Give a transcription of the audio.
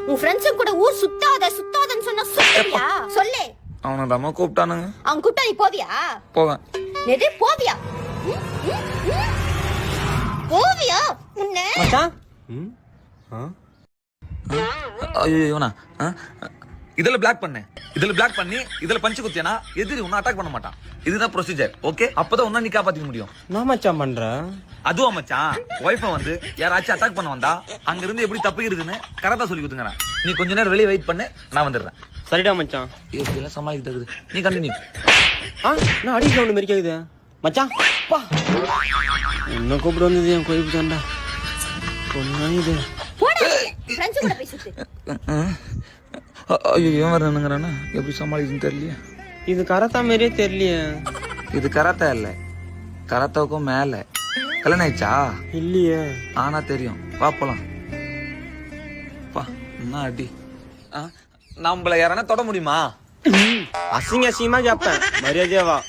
உன் ஃப்ரெண்ட்ஸ் கூட ஊர் சுத்தாதன்னு சொன்னா சொல்லியா? சொல்லு. அவனை நம்ம கூப்பிட்டானுங்க. அவன் கூப்பிட்டா நீ போவியா? போவேன். எது போவியா? போவியா? உன்னை மச்சான் ஐயோ இவனா இதுல பிளாக் பண்ணேன். இதுல பிளாக் பண்ணி இதுல பஞ்சு குத்தியானா எதிரி உன்னை அட்டாக் பண்ண மாட்டான். இதுதான் ப்ரொசீஜர். ஓகே, அப்பதான் உன்ன நீ காப்பாத்திக்க முடியும். நான் மச்சான் பண்ற அதுவும் மச்சான், ஒய்ஃபை வந்து யாராச்சும் அட்டாக் பண்ண வந்தா அங்க இருந்து எப்படி தப்பிக்கிறதுன்னு கரெக்டா சொல்லி கொடுத்துங்க. நீ கொஞ்ச நேரம் வெளியே வெயிட் பண்ணு, நான் வந்துடுறேன். சரிடா மச்சான். எப்படிலாம் சமாளிக்கிறது, நீ கண்டினியூ. நான் அடி சவுண்ட் மாதிரி கேக்குது மச்சான். பா என்ன கூப்பிட்டு வந்தது என் கோயிப்பு தாண்டா. பொண்ணா இது போடா. ஃப்ரெண்ட்ஸ் கூட போய் சுத்து. ஐயோ ஏன் வரணுங்கிறானா, எப்படி சமாளிக்குன்னு தெரியலையே. இது கராத்தா மாதிரியே தெரியலையே. இது கராத்தா இல்ல, கராத்தாவுக்கும் மேல. கல்யாணம் ஆயிடுச்சா? இல்லையே. ஆனா தெரியும். வா போலாம். பா என்ன அடி. நம்மள யாரானா தொட முடியுமா? அசிங்கமா கேப்பேன். மரியாதையா வா.